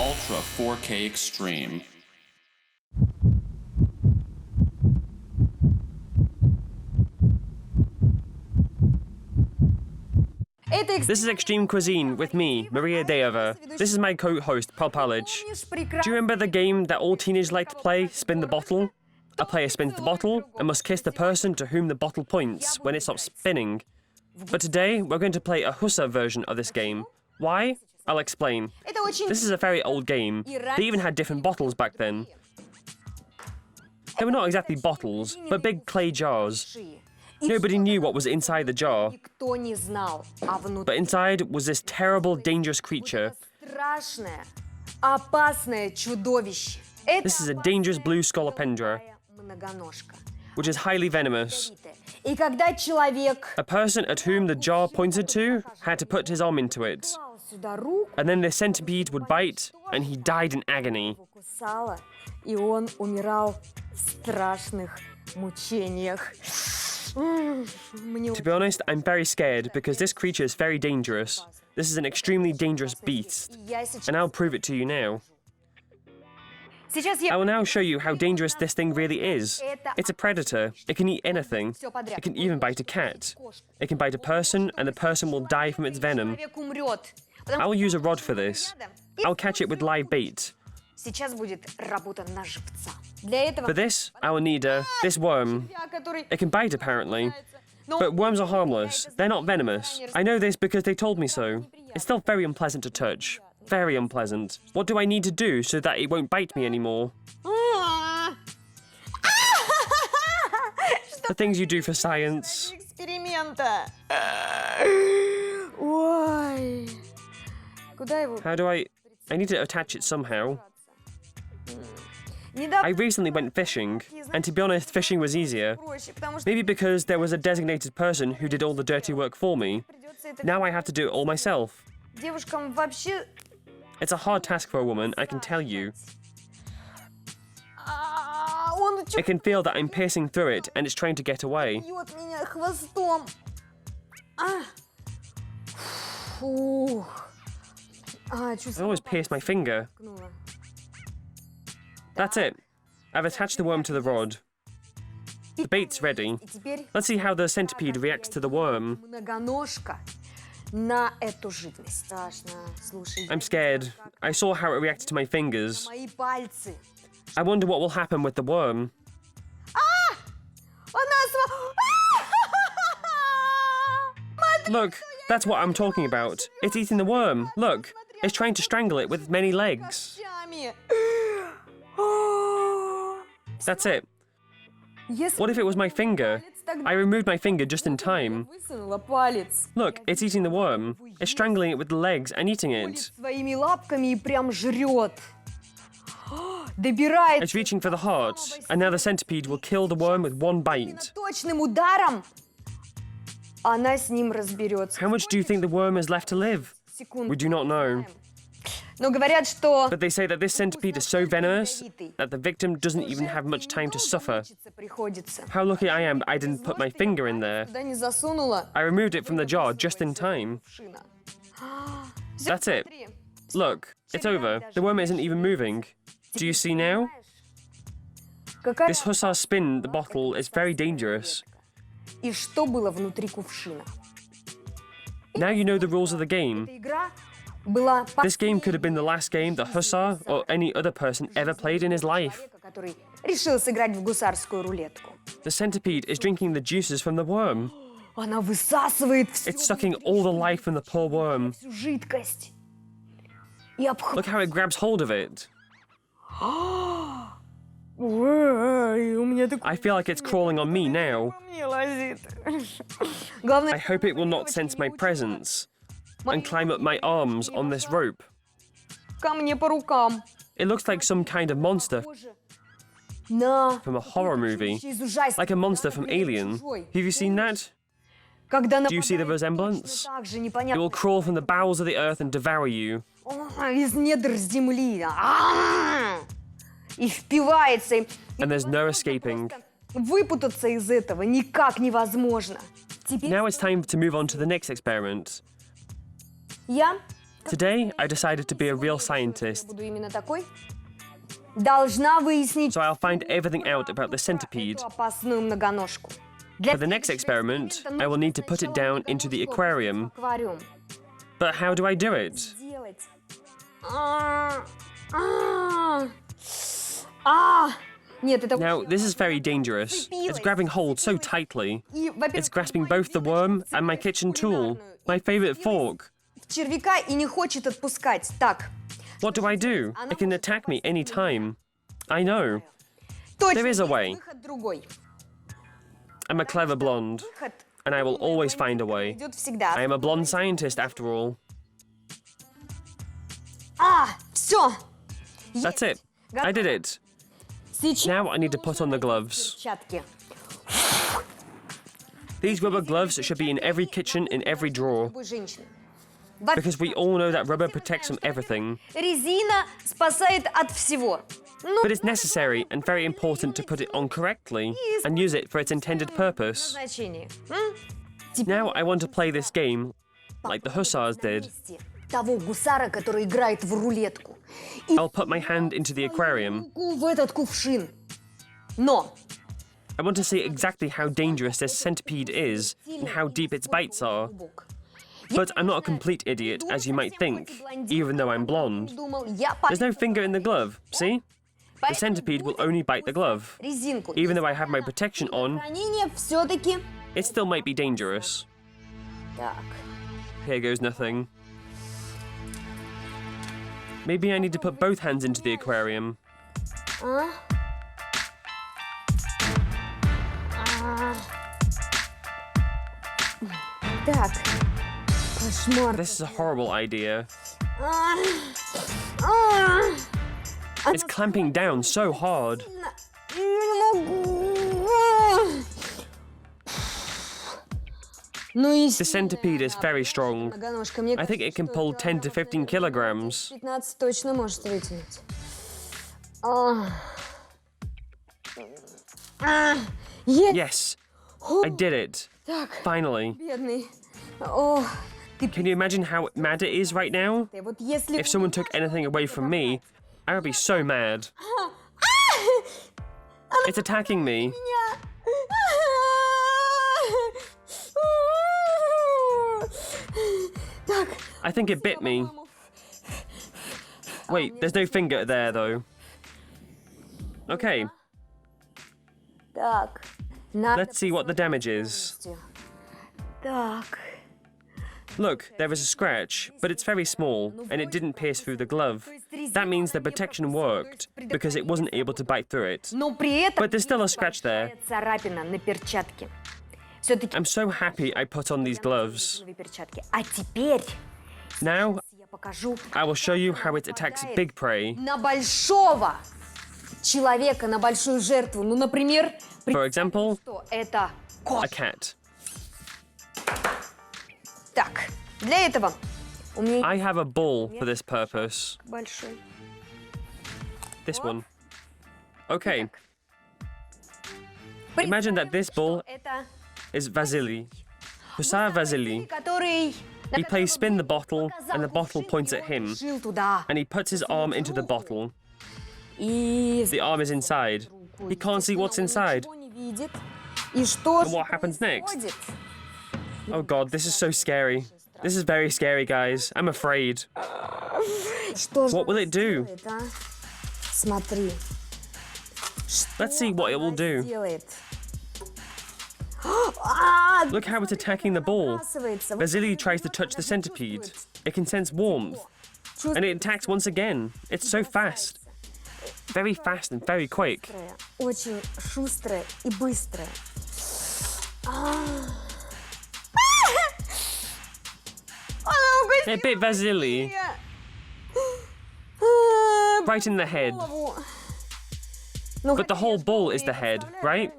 Ultra 4K Extreme. This is Extreme Cuisine with me, Maria Deova. This is my co-host, Paul Palic. Do you remember the game that all teenagers like to play, Spin the Bottle? A player spins the bottle and must kiss the person to whom the bottle points when it stops spinning. But today, we're going to play a hussar version of this game. Why? I'll explain. This is a very old game. They even had different bottles back then. They were not exactly bottles, but big clay jars. Nobody knew what was inside the jar. But inside was this terrible, dangerous creature. This is a dangerous blue scolopendra, which is highly venomous. A person at whom the jar pointed to had to put his arm into it. And then the centipede would bite, and he died in agony. To be honest, I'm very scared because this creature is very dangerous. This is an extremely dangerous beast, and I'll prove it to you now. I will now show you how dangerous this thing really is. It's a predator. It can eat anything. It can even bite a cat. It can bite a person, and the person will die from its venom. I will use a rod for this. I'll catch it with live bait. For this, I will need this worm. It can bite, apparently. But worms are harmless. They're not venomous. I know this because they told me so. It's still very unpleasant to touch. Very unpleasant. What do I need to do so that it won't bite me anymore? The things you do for science. How do I need to attach it somehow. I recently went fishing, and to be honest, fishing was easier. Maybe because there was a designated person who did all the dirty work for me. Now I have to do it all myself. It's a hard task for a woman, I can tell you. I can feel that I'm piercing through it, and it's trying to get away. I always pierce my finger. That's it. I've attached the worm to the rod. The bait's ready. Let's see how the centipede reacts to the worm. I'm scared. I saw how it reacted to my fingers. I wonder what will happen with the worm. Look, that's what I'm talking about. It's eating the worm. Look, it's trying to strangle it with its many legs. That's it. What if it was my finger? I removed my finger just in time. Look, it's eating the worm. It's strangling it with the legs and eating it. It's reaching for the heart, and now the centipede will kill the worm with one bite. How much do you think the worm has left to live? We do not know. But they say that this centipede is so venomous that the victim doesn't even have much time to suffer. How lucky I am I didn't put my finger in there. I removed it from the jar just in time. That's it. Look, it's over. The worm isn't even moving. Do you see now? This hussar spin the bottle is very dangerous. Now you know the rules of the game. This game could have been the last game the hussar or any other person ever played in his life. The centipede is drinking the juices from the worm. It's sucking all the life from the poor worm. Look how it grabs hold of it. I feel like it's crawling on me now. I hope it will not sense my presence and climb up my arms on this rope. It looks like some kind of monster from a horror movie, like a monster from Alien. Have you seen that? Do you see the resemblance? It will crawl from the bowels of the earth and devour you. And there's no escaping. Now it's time to move on to the next experiment. Today, I decided to be a real scientist, Буду именно такой. Должна выяснить so I'll find everything out about the centipede. эту опасную многоножку. For the next experiment, I will need to put it down into the aquarium. Аквариум. But how do I do it? Сделать. Нет, это Now, this is very dangerous. It's grabbing hold so tightly. It's grasping both the worm and my kitchen tool, my favorite fork. в червяка и не хочет отпускать. Так. What do I do? It can attack me any time. I know. Точно. There is a way. Выход другой. I'm a clever blonde, Выход and I will always find a way. идет всегда. I am a blonde scientist after all. Все. That's it. I did it. Сейчас Now I need to put on the gloves. перчатки. These rubber gloves should be in every kitchen, in every drawer, Любой женщины. because we all know that rubber protects from everything. Резина спасает от всего. Ну, But it's necessary and very important to put it on correctly and use it for its intended purpose. значение. Now I want to play this game like the hussars did. Того гусара, который играет в рулетку. И I'll put my hand into the aquarium. руку в этот кувшин. Но I want to see exactly how dangerous this centipede is and how deep its bites are. But I'm not a complete idiot, as you might think, even though I'm blonde. думал, я There's no finger in the glove, see? The centipede will only bite the glove. резинку. Even though I have my protection on, Хранение все-таки. it still might be dangerous. Так. Here goes nothing. Maybe I need to put both hands into the aquarium. Так. Кошмар. This is a horrible idea. It's clamping down so hard. Я не могу. Ну и The centipede is very strong. многоножка. Мне I think it can pull 10 to 15 kilograms. 15 точно может вытянуть. Yes, I did it. Так, Finally. бедный. О, ты Can you imagine how mad it is right now? вот если If someone took anything away from me, I would be so mad. It's attacking me. Так, I think it bit me. Wait, there's no finger there though. Okay, так. Надо let's see what the damage is. Так. Look, there is a scratch, but it's very small, and it didn't pierce through the glove. That means the protection worked, because it wasn't able to bite through it. Но при этом But there's still a scratch there. царапина на перчатке. Все-таки I'm so happy I put on these gloves. перчатки. А теперь Now, я покажу I will show you how it attacks big prey. на большого человека, на большую жертву. Ну, например, For example, что это a кот. cat. Так, для этого у меня I have a ball for this purpose. большой. This one. Okay, imagine that this ball Это is Vasily. Hussar Vasily. который He plays spin the bottle, and the bottle points at him, жил туда. and he puts his arm into the bottle. И The arm is inside. He can't see what's inside. ничего не видит. И что And же what happens next? происходит? Oh god, this is so scary. This is very scary, guys. I'm afraid. Что же What will it do? делает, а? Смотри. Let's see what it will do. Делает. Look how it's attacking the ball. Выбрасывается. Vasily tries to touch the centipede. It can sense warmth, and it attacks once again. It's so fast. Very fast and very quick. Очень шустрая и быстрая. It bit Vasily right in the head. But the whole ball is the head, right?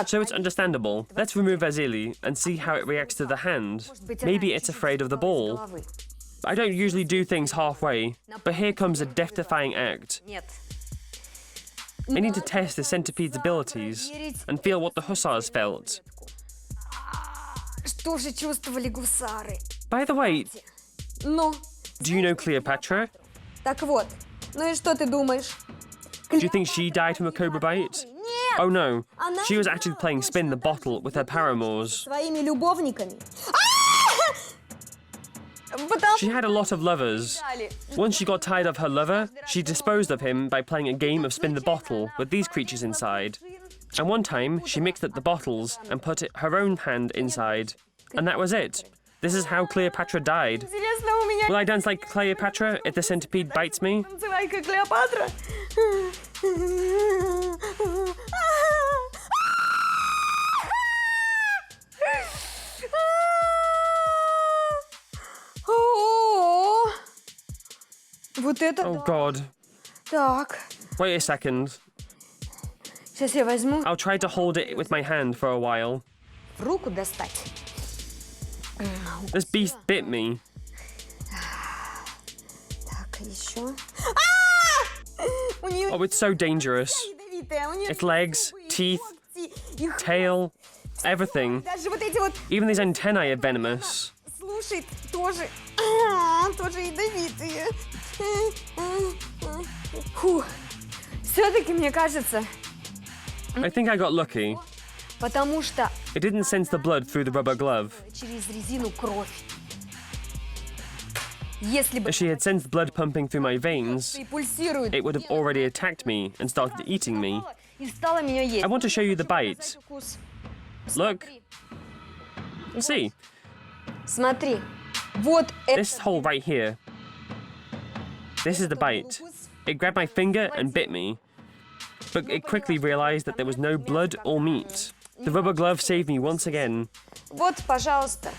So it's understandable. Let's remove Vasily and see how it reacts to the hand. Maybe it's afraid of the ball. I don't usually do things halfway, but here comes a death-defying act. Нет. I need to test the centipede's abilities and feel what the hussars felt. Что же чувствовали гусары? By the way, Ну, Do you know Cleopatra? Так вот, ну и что ты думаешь? Do you think she died from a cobra bite? Oh no, she was actually playing spin the bottle with her paramours. Своими любовниками. She had a lot of lovers. Once she got tired of her lover, she disposed of him by playing a game of spin the bottle with these creatures inside. And one time, she mixed up the bottles and put her own hand inside. And that was it. This is how Cleopatra died. Will I dance like Cleopatra if the centipede bites me? Танцевай как Клеопатра. Вот это Oh да. god. Так, Wait a second. сейчас я возьму I'll try to hold it with my hand for a while. в руку достать. This beast bit me. Так, еще. У нее Oh, it's so dangerous. ядовитая, у нее Its legs, teeth, их tail, everything. даже вот эти вот, Even these antennae are venomous. слушай, тоже ядовитые. Фу, все-таки мне кажется, I think I got lucky. потому что It didn't sense the blood through the rubber glove. через резину кровь. Если бы If she had sensed blood pumping through my veins, и пульсирует, it would have already attacked me and started eating me. и стала меня есть. I want to show you the bite. Укус. Look. See, Смотри, вот this hole right here. This is the bite. It grabbed my finger and bit me. But it quickly realized that there was no blood or meat. The rubber glove saved me once again. Вот, пожалуйста.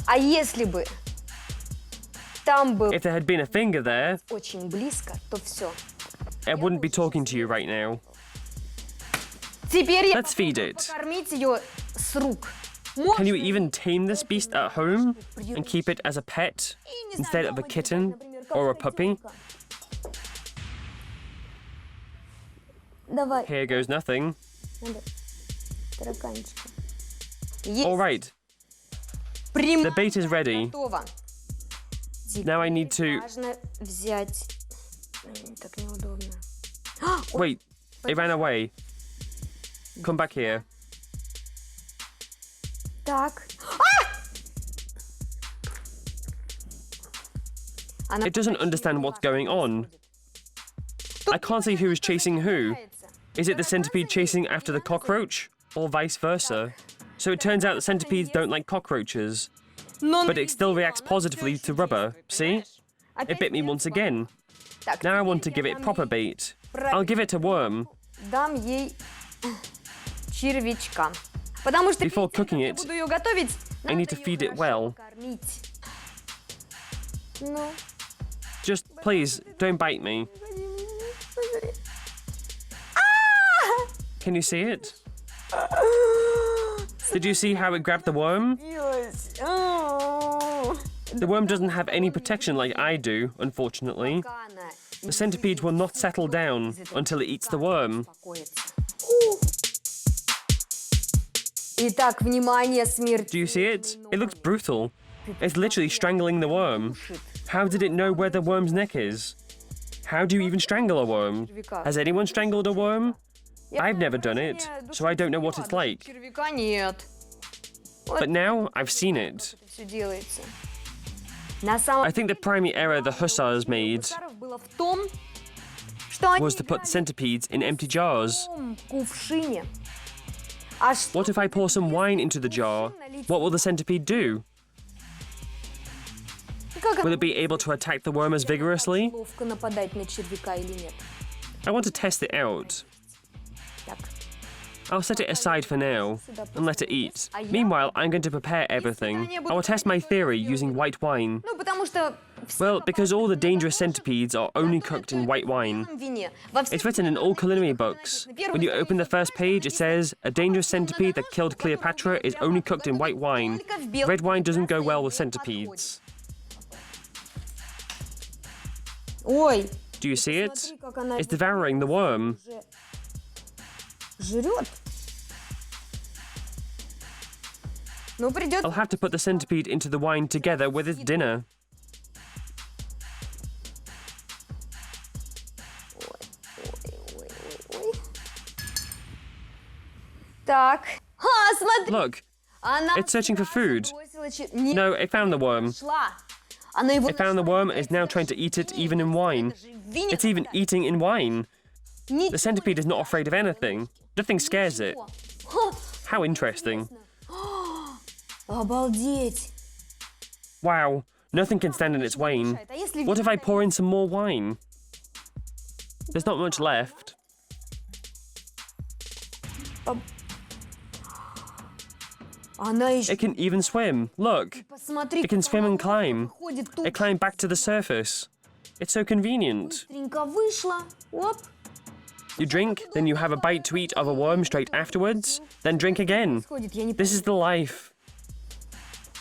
А если бы там был If there had been a finger there, очень близко, то все. I wouldn't be talking to you right now. Теперь я Let's feed попробую it. покормить ее с рук. Can you even tame this beast at home and keep it as a pet instead of a kitten or a puppy? Давай, Here goes nothing. надо тараканчика. All Есть. right, Прям the bait is ready. готово. Now I need to... Важно взять. Так неудобно. Wait, it ran away. Come back here. Так. Она It doesn't understand what's going on. I can't see who is chasing who. Is it the centipede chasing after the cockroach? Or vice versa? So it turns out that centipedes don't like cockroaches. But it still reacts positively to rubber. See? It bit me once again. Так, Now I want to give it proper bait. I'll give it a worm. дам ей червячка. Потому что Before перед тем, cooking как я it, буду ее готовить, I need to надо feed её it хорошо well. покормить. Ну, Just, please, don't bite me. смотри. Can you see it? Did you see how it grabbed the worm? Билась. А. The worm doesn't have any protection like I do, unfortunately. Пока она The centipede will not settle down until it eats the worm. успокоится. Итак, внимание, смерть. Do you see it? It looks brutal. It's literally strangling the worm. How did it know where the worm's neck is? How do you even strangle a worm? Has anyone strangled a worm? I've never done it, so I don't know what it's like. Червяка нет. But now I've seen it. Это все делается. На самом I think the primary error the hussars made Гусаров было в том, что они was to put centipedes in empty jars. в том кувшине. А что What if I pour some wine into the jar? What will the centipede do? как Will it be able to attack the worm as vigorously? ловко нападать на червяка или нет? I want to test it out. Так, I'll set it aside for now and let it eat. Meanwhile, I'm going to prepare everything. I will test my theory using white wine. ну потому что в Well, because all the dangerous centipedes are only cooked in white wine. вине. Во всех It's written in all culinary books. When you open the first page, it says, a dangerous centipede that killed Cleopatra is only cooked in white wine. Red wine doesn't go well with centipedes. Ой, Do you see it? смотри, как она It's devouring the worm. уже жрет. Ну, придется... I'll have to put the centipede into the wine together with its dinner. Так. А, смотри. Look, Она it's searching for food. бросила не No, it found the worm. шла. Она его It found the worm and is now trying to eat it even in wine. It's even eating in wine. The centipede is not afraid of anything. Nothing scares it. How interesting. Обалдеть. Wow, nothing can stand in its way. What if I pour in some more wine? There's not much left. Она еще... It can even swim. Look, Посмотри, it can swim and climb. ходит тут. It climbed back to the surface. It's so convenient. Быстренько вышла. Оп. You drink, then you have a bite to eat of a worm straight afterwards, then drink again. Сходит, я не This is the life.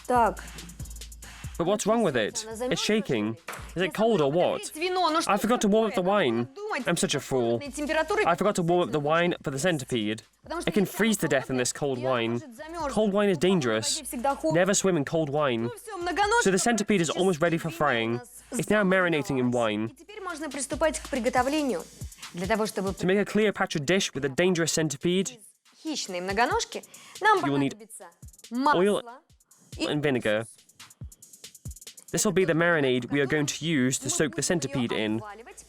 Так. But what's wrong with it? It's shaking. Is it cold or what? Вино, ну что I forgot to warm up the wine. думать? I'm such a fool. Температуры... I forgot to warm up the wine for the centipede. It can freeze to death in this cold wine. Cold wine is dangerous. Never swim in cold wine. So the centipede is almost ready for frying. It's now marinating in wine. Теперь можно приступать к приготовлению. Для того, чтобы To make a Cleopatra dish with a dangerous centipede, хищные многоножки, нам You will need понадобится oil масло. and vinegar. This will be the marinade we are going to use to soak the centipede in.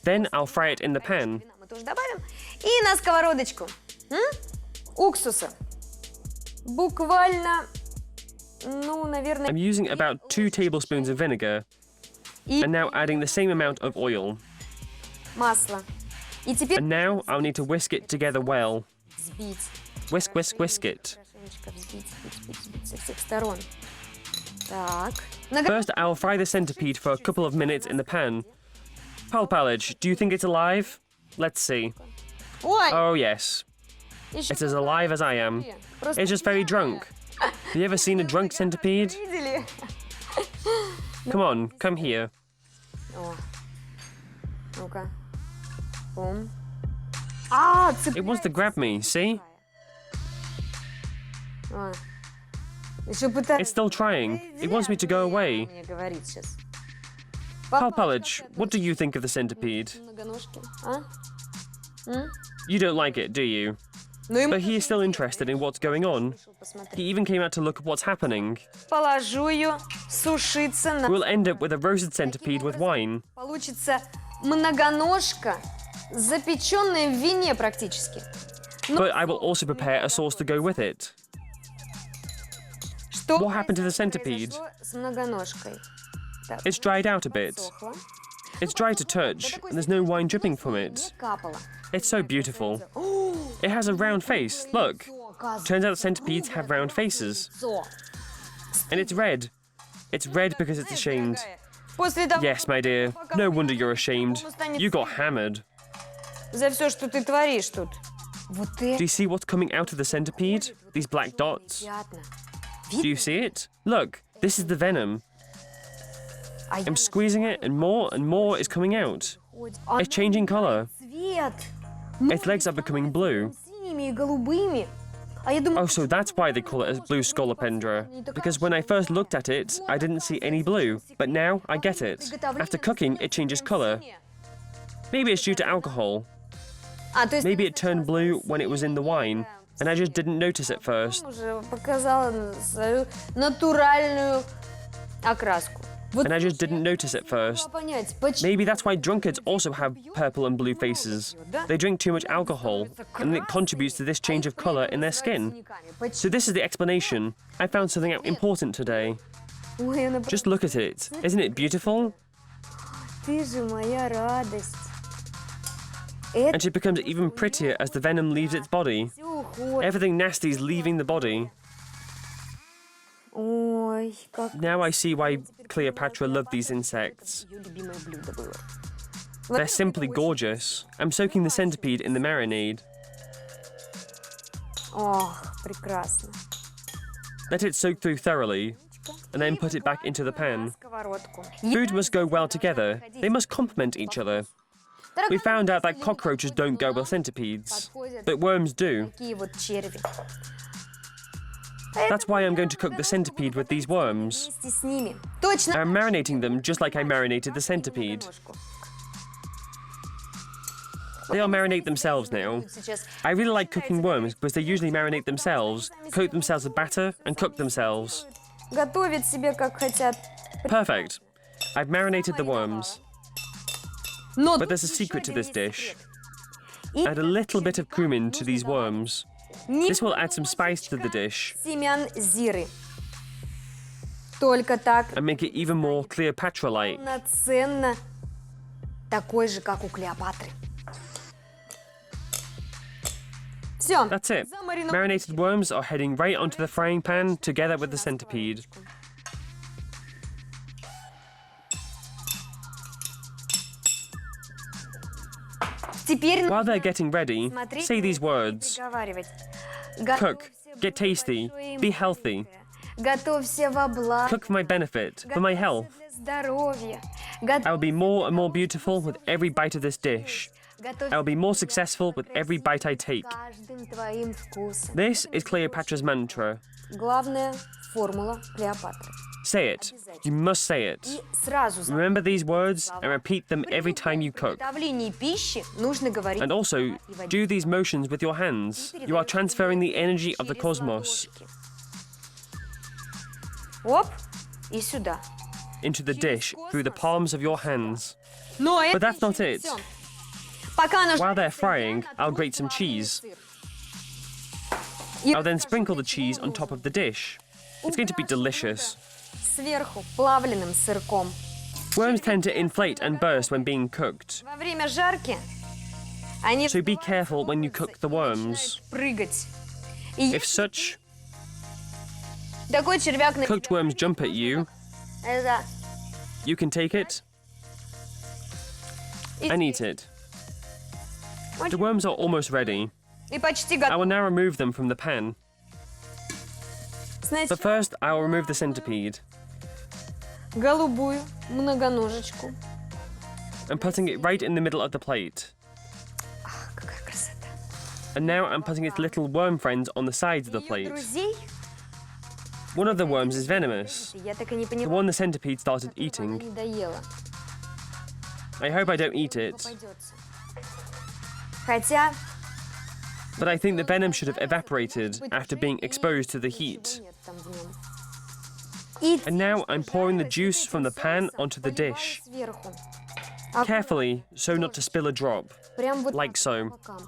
Then I'll fry it in the pan. Мы тоже добавим. И на сковородочку. Уксуса. Буквально, ну, наверное... I'm using about 2 tablespoons of vinegar, И and now adding the same amount of oil. масло. И теперь And now I'll need to whisk it together well. взбить. Whisk, whisk, whisk it. Хорошенечко взбить со всех сторон. Так. First, I'll fry the centipede for a couple of minutes in the pan. Palpalage, do you think it's alive? Let's see. Ой, Oh, yes. еще It's as alive as I am. просто It's just very drunk. Have you ever seen a drunk centipede? видели? Come on, come here. О. Ну-ка. Бум. А, It wants to grab me, see? А. Еще пытается... It's still trying. It wants me to go away. Мне говорит сейчас. Palpalage, what do you think of the centipede? Многоножки, а? You don't like it, do you? Ну, ему But he is still interested in what's going on. посмотри. He even came out to look at what's happening. Положу ее сушиться на... We'll end up with a roasted centipede with wine. Получится многоножка, запеченная в вине практически. But I will also prepare a sauce to go with it. Что What happened to the centipede? произошло с многоножкой? Так, It's dried out a bit. сохло. It's dry to touch, and there's no wine dripping from it. Не капало. It's so beautiful. It has a round face, look. Turns out centipedes have round faces. Зо. And it's red. It's red because it's ashamed. После того, Yes, my dear. No wonder you're ashamed. You got hammered. за все, что ты творишь тут. Вот Do это you see what's coming out of the centipede? These black dots? приятно. Do you see it? Look, this is the venom. А я I'm squeezing it and more is coming out. А It's changing color. цвет. Its legs are becoming blue. Синими и голубыми. А я думаю, Oh, so that's why they call it a blue scolopendra. Because when I first looked at it, I didn't see any blue. But now I get it. After cooking, it changes color. Maybe it's due to alcohol. а, то есть Maybe it turned blue when it was in the wine, and I just didn't notice it first. уже показала свою натуральную окраску. Вот And I just didn't notice it не first. могла понять, почему Maybe that's why drunkards also have purple and blue faces. They drink too much alcohol, and it contributes to this change of color in their skin. So this is the explanation. I found something out important today. Ой, она Just look at it. Isn't it beautiful? ты же моя радость. And Это she becomes even prettier as the venom leaves its body. всё уходит. Everything nasty is leaving the body. Ой, как Now I see why Cleopatra loved these insects. её любимое блюдо было. They're simply gorgeous. I'm soaking the centipede in the marinade. Ох, прекрасно. Let it soak through thoroughly, and then put it back into the pan. Сковородку. Food must go well together. They must complement each other. We found out that cockroaches don't go with centipedes, but worms do. Такие вот черви. That's why I'm going to cook the centipede with these worms. Вместе с ними. Точно. I'm marinating them just like I marinated the centipede. They'll marinate themselves now. I really like cooking worms because they usually marinate themselves, coat themselves with batter, and cook themselves. Готовят себе как хотят. Perfect. I've marinated the worms. But there's a secret to this dish. Add a little bit of cumin to these worms. This will add some spice to the dish Семян зиры. Только так and make it even more Cleopatra-like. полноценно такой же, как у Клеопатры. Все. That's it. Marinated worms are heading right onto the frying pan together with the centipede. Теперь While they're getting ready, say these words. Cook, get tasty, be healthy. Готовься во благо. Cook for my benefit, for my health. Для здоровья. I will be more and more beautiful with every bite of this dish. I will be more successful with every bite I take. Каждым твоим вкусом. This is Cleopatra's mantra. Главная формула Клеопатры. Say it. You must say it. И сразу за Remember these words and repeat them every time you cook. приготовление пищи нужно говорить. And also, do these motions with your hands. You are transferring the energy of the cosmos Оп, и сюда. into the dish through the palms of your hands. Но But это that's not еще не it. всё. Пока она While they're жарится, frying, я I'll натру grate some плавленый cheese. сыр. И I'll then расскажу sprinkle the для cheese чего on top of the dish. It's going to be Украшу delicious. блюдо сверху плавленым сырком. Worms tend to inflate and burst when being cooked, Во время жарки они so be вздуваются careful when you волнуются cook the и worms. начинают прыгать. И If such такой червяк на cooked worms jump at you, это you can take it and eat it. The worms are almost ready. и почти I will готов. now remove them from the pan. Знаете, But first, I will remove the centipede. голубую многоножечку. I'm putting it right in the middle of the plate. Ах, какая красота. And now I'm putting its little worm friends on the sides of the Её plate. друзей? One of the worms is venomous, Я так и не the поняла, one the centipede started которого она eating. не доела. I hope I don't eat it, Попадётся. Хотя but I think the venom should have evaporated after being exposed to the heat. нет там в нём. И And now I'm pouring the juice from the pan onto the dish, сверху. carefully so not to spill a drop. Прям вот like так, so. по бокам.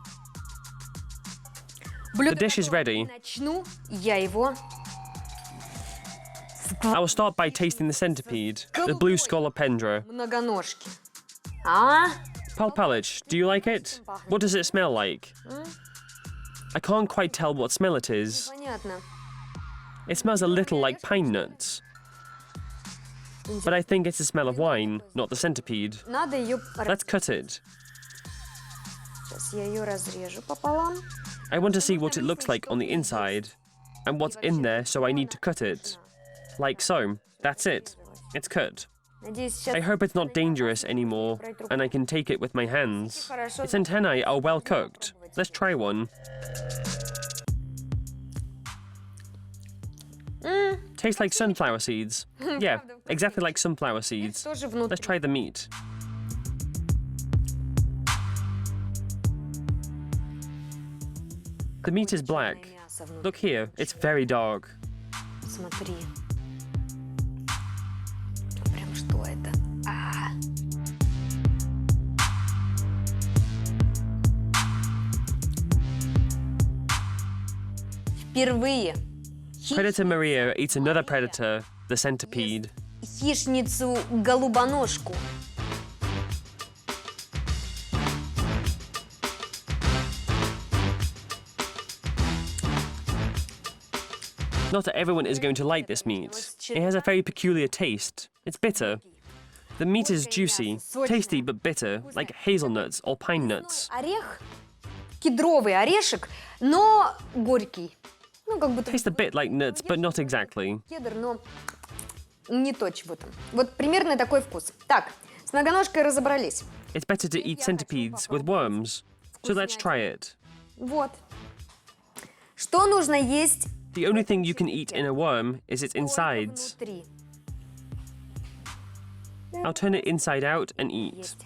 The Блюдо dish is готово. ready. Начну я его I will start by tasting the centipede, the blue scolopendra. многоножки. А? Pal Palich, do you like it? What does it smell like? I can't quite tell what smell it is. Понятно. It smells a little like pine nuts. But I think it's the smell of wine, not the centipede. Надо ее... Let's cut it. Сейчас я ее разрежу пополам. I want to see what it looks like on the inside, and what's in there, so I need to cut it. Like so. That's it. It's cut. Надеюсь, сейчас... I hope it's not dangerous anymore, and I can take it with my hands. Its antennae are well cooked. Let's try one. Tastes like sunflower seeds. Yeah, exactly like sunflower seeds. Тоже внутри. Let's try the meat. The meat is black. Мясо внутри. Look here, it's very dark. Смотри. Прям что это? А. Впервые Predator Maria eats another predator, the centipede. хищницу голубоножку. Not everyone is going to like this meat. It has a very peculiar taste. It's bitter. The meat is juicy, tasty but bitter, like hazelnuts or pine nuts. Орех, кедровый орешек, но горький. Ну, как будто Tastes a bit like nuts, but not exactly. кедр, но не то чего-то. Вот примерно такой вкус. Так, с многоножкой разобрались. It's better to eat centipedes with worms. So let's try it. Вот. Что нужно есть The only thing you can eat in a worm is its insides. внутри? I'll turn it inside out and eat. Есть.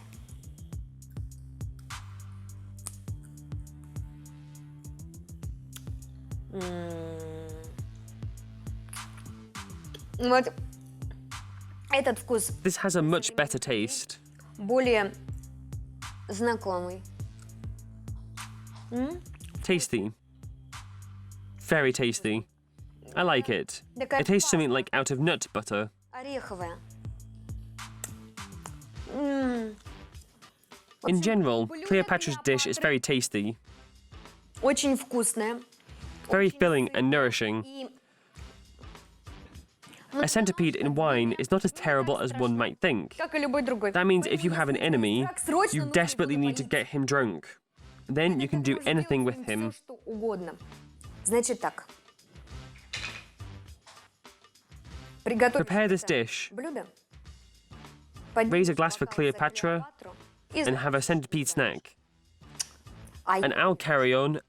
Вот этот вкус This has a much better taste. более знакомый. Tasty. Very tasty. I like it. It tastes something like out of nut butter. Ореховая. In general, Cleopatra's dish is very tasty, Очень вкусная. very filling and nourishing. И A centipede in wine is not as terrible as one might think. как и любой другой. That means if you have an enemy, you desperately need to get him drunk. Then you can do anything with him. Всё, что угодно. Значит так. Приготовь Prepare this dish блюдо. Raise a glass for Cleopatra and have a centipede snack. And I'll carry on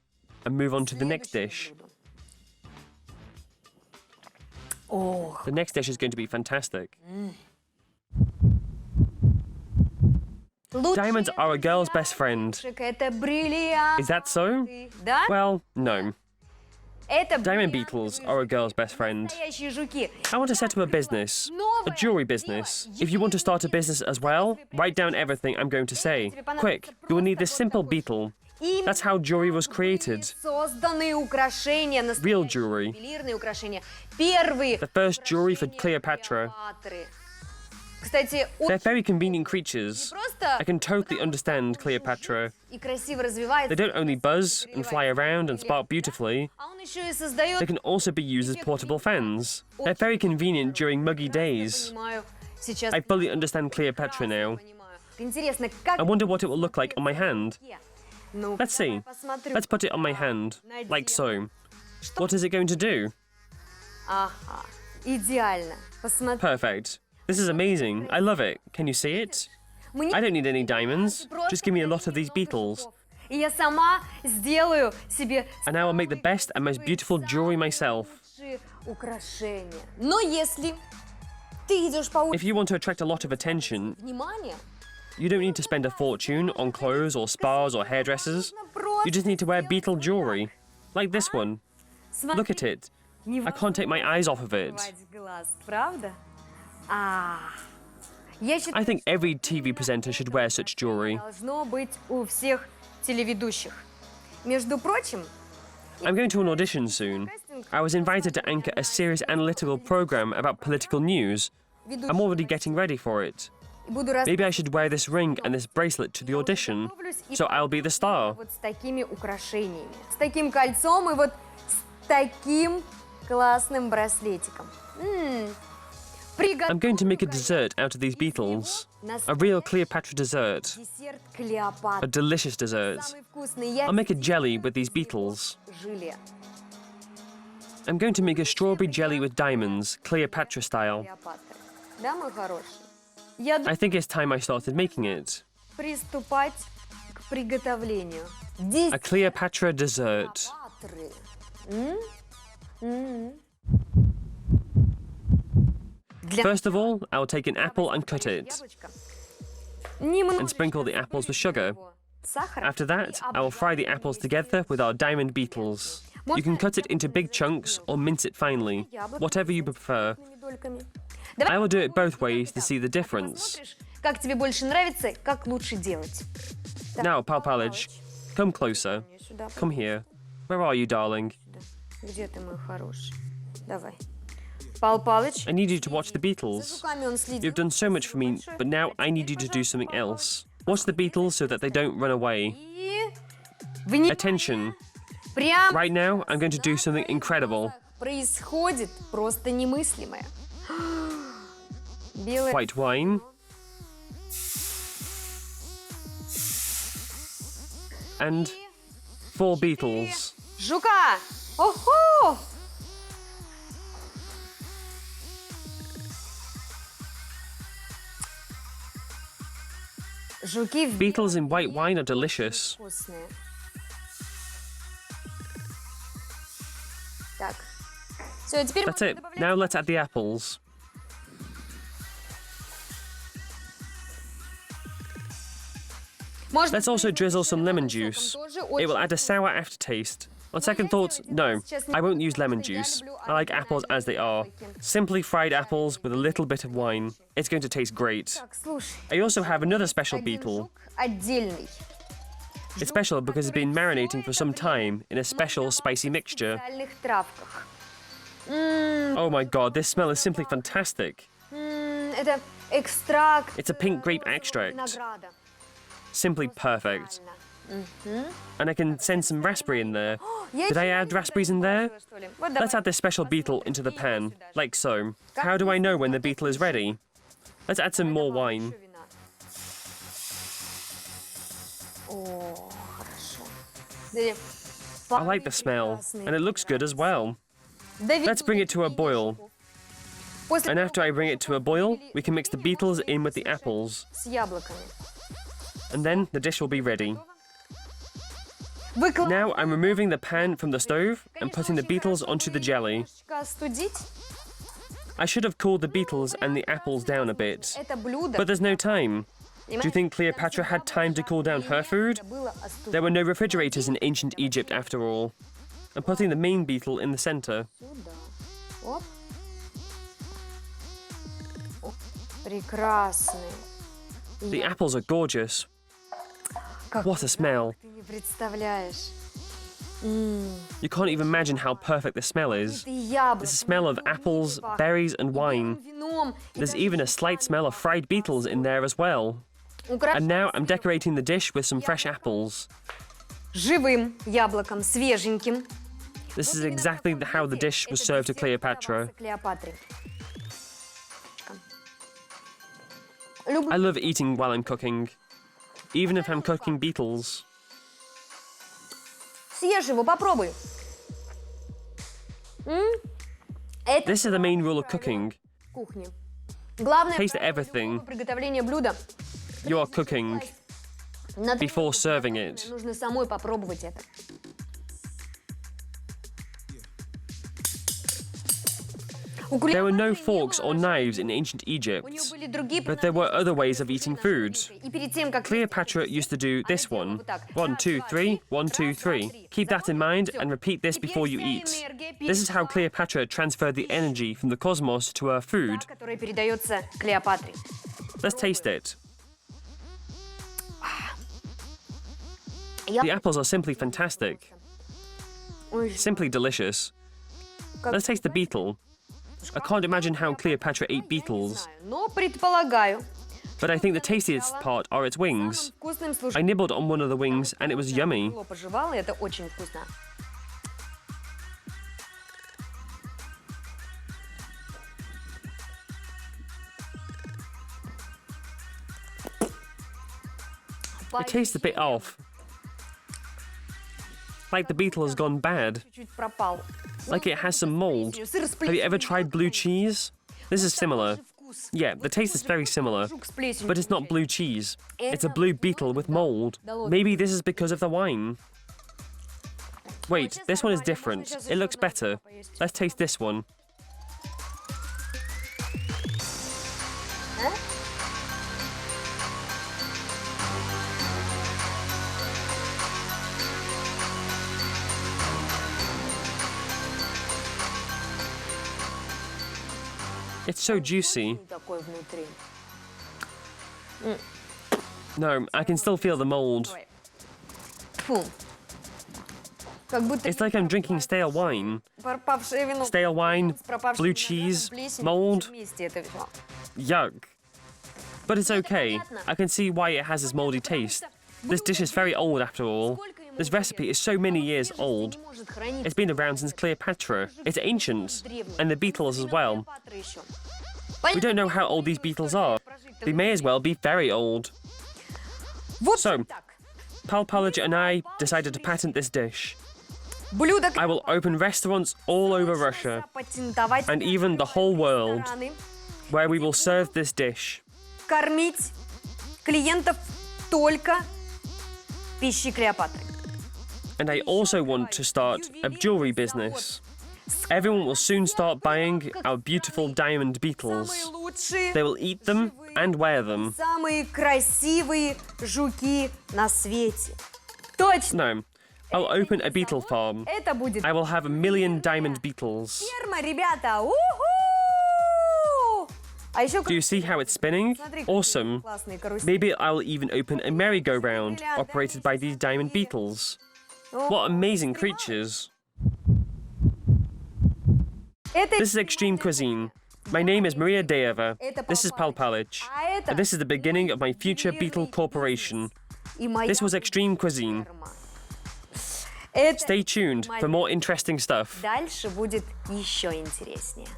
and move on to the next dish. Ох, The next dish is going to be fantastic. Diamonds are a girl's best friend. это бриллиант. Is that so? Да? Well, no. Это Diamond бриллиантовые beetles are a girl's best friend. настоящие жуки. I want to set up a business, a jewelry business. If you want to start a business as well, write down everything I'm going to say. Quick, you will need this simple beetle. That's how jewelry was created. Созданные украшения, Real настоящие jewelry. ювелирные украшения. Первые The first jewelry for Cleopatra. Клеопатры. Кстати, They're очень very convenient creatures. просто I can totally understand Cleopatra. и красиво развивается. They don't only buzz and fly around and spark beautifully, А он еще и создает. they can also be used as portable fans. They're very convenient during muggy days. Понимаю. Сейчас I fully understand Cleopatra now. понимаю. Интересно, как I wonder what it will look like on my hand. Ну, Let's see. посмотрю. Let's put it on my hand, like so. What is it going to do? Ага, идеально. Посмотри. Perfect. This is amazing. I love it. Can you see it? I don't need any diamonds. Just give me a lot of these beetles. И я сама сделаю себе And I will make the best and most beautiful jewelry myself. лучшие украшения. Но если ты идешь по If улице, you want to attract a lot of attention, внимание, you don't need to spend a fortune on clothes or spas or hairdressers. You just need to wear beetle jewelry. Like this one. Look at it. I can't take my eyes off of it. Невозможно глаз, правда? Я считаю, I think every TV presenter should wear such jewelry. должно быть у всех телеведущих. Между прочим, I'm going to an audition soon. I was invited to anchor a serious analytical program about political news. I'm already getting ready for it. буду Maybe I should wear this ring and this bracelet to the audition, so I'll be the star. вот с такими украшениями, с таким кольцом и вот с таким классным браслетиком. I'm going to make a dessert out of these beetles. A real Cleopatra dessert. Десерт A Клеопатры. delicious dessert. Самый вкусный. Я I'll make a jelly with these beetles. желе. I'm going to make a strawberry jelly with diamonds, Cleopatra style. Клеопатры. Да, мой хороший? Я I думаю, think it's time I started making it. приступать к приготовлению. A Cleopatra dessert. Клеопатры. First of all, I'll take an apple and cut it. And sprinkle the apples with sugar. After that, I will fry the apples together with our diamond beetles. You can cut it into big chunks or mince it finely, whatever you prefer. I will do it both ways to see the difference. Как тебе больше нравится, как лучше делать? Now, Pal Palage, come closer. Сюда. Come here. Where are you, darling? Где ты, мой хороший? Давай. Пал Палыч. I need you to watch the За beetles. жуками он следит. You've done so much for me, but now I need you to do something else. Watch the beetles so that they don't run away. И внимание. Attention. Прям Right now, I'm going to do something incredible. происходит просто немыслимое. Белое. White wine. And 4 beetles. Жука! Охо! Жуки в Beetles in white wine are delicious. вкусные. Так. Все, теперь That's можно it. добавлять. Now let's add the apples. Можно Let's also drizzle some lemon juice. тоже It очень will add a sour aftertaste. On second thoughts, no, I won't use lemon juice. I like apples as they are. Simply fried apples with a little bit of wine. It's going to taste great. Так, слушай. I also have another special Один beetle. жук отдельный. It's special because it's been marinating for some time in a special spicy mixture. В специальных травках. Oh my god, this smell is simply fantastic. Это экстракт It's a pink grape extract. винограда. Simply perfect. And I can send some raspberry in there. Я Did I ещё add raspberries in there? что ли? Вот Let's давай. add this special beetle into the pan, like so. How do I know when the beetle is ready? Let's add some more wine. Ещё вина. О, хорошо. Смотри, I like the smell, and it looks good as well. Let's bring it to a boil. После And after I bring it to a boil, we can mix the beetles in with the apples. с яблоками. And then the dish will be ready. Выкладывай. Now I'm removing the pan from the stove and putting the beetles onto the jelly. Немножечко остудить. I should have cooled the beetles and the apples down a bit. Это блюдо. But there's no time. Do you think Cleopatra had time to cool down her food? Было остудить. There were no refrigerators in ancient Egypt after all. I'm putting the main beetle in the center. Сюда. Оп. О, прекрасный. The apples are gorgeous. Как What a smell. Ты не представляешь. You can't even imagine how perfect the smell is. Ты яблоко. There's a smell of apples, berries, and wine. Вином. И There's даже even a slight smell of fried beetles in there as well. украшать And now I'm decorating the dish with some fresh apples. живым яблоком, свеженьким. This is exactly how the dish was served to Cleopatra. Клеопатре. I Люблю. love eating while I'm cooking, even if I'm cooking beetles. Съешь его, попробуй. Это This is the main rule of cooking. кухня. Главное Taste правило everything. любого приготовления блюда. You are cooking Надо before serving it. Нужно самой попробовать это. У There were no Клеопатры forks не or было knives in ancient У нее Egypt, были другие but there were other ways of eating food. И перед тем, как Cleopatra used to do this one. 1, 2, 3, 1, 2, 3. Keep that in mind and repeat this before you eat. This is how Cleopatra transferred the energy from the cosmos to her food. которая передается Клеопатре. Let's taste it. Я- The apples are simply fantastic, Ой, simply delicious. как- Let's taste the beetle. I can't imagine how Cleopatra ate Не beetles, знаю, но предполагаю. but I think the tastiest part are its wings. Самым вкусным, I слушай, nibbled on one of the wings and it was yummy. крыло пожевала, и это очень вкусно. It tastes a bit off. Like the beetle has gone bad. Чуть-чуть пропал. Like it has some mold. Сыр с Have you ever плесенью. tried blue cheese? This is similar. Вкус. Yeah, the taste is very similar, Жук с плесенью. but it's not blue cheese. It's a blue beetle with mold. Maybe this is because of the wine. Wait, this one is different. It looks better. Let's taste this one. А? It's so juicy. Такой внутри. No, I can still feel the mold. Ой. Фу. Как будто It's like I'm drinking stale wine. пропавшее вино. Stale wine, С пропавшим blue виноградом, cheese, плесенью, mold. вместе это всё. Yuck. But it's okay. I can see why it has this moldy taste. This dish is very old after all. This recipe is so many years old. Не может хранить It's been around since Cleopatra. It's ancient. And the beetles as well. Клеопатры ещё. We don't know how old these beetles are. They may as well be very old. Вот So, так. Pal Palage and I decided to patent this dish. Блюдо I will open restaurants all over Russia патентовать and even the whole world рестораны, where we will serve this dish. кормить клиентов только пищей Клеопатры. And I also want to start a jewelry business. Everyone will soon start buying our beautiful diamond Самые beetles. лучшие, They will eat them and wear them. самые красивые жуки на свете. Точно! No, I'll open a beetle farm. Это будет I will have 1,000,000 diamond beetles. ферма, ребята. Уху! А еще Do you see how it's spinning? Awesome. классные карусели. Maybe I'll even open a merry-go-round operated by these diamond beetles. What amazing creatures. Это This is Extreme Cuisine. My name is Maria Deeva. This is Pal Palic. And this is the beginning of my future beetle corporation. и моя This was Extreme Cuisine. ферма. Это Stay tuned for more interesting stuff. дальше будет еще интереснее.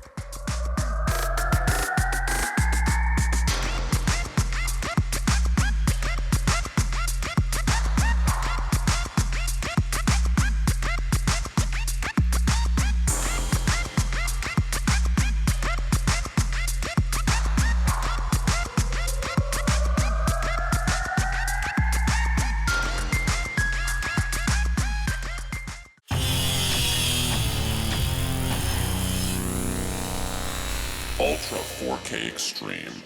Ultra 4K Extreme.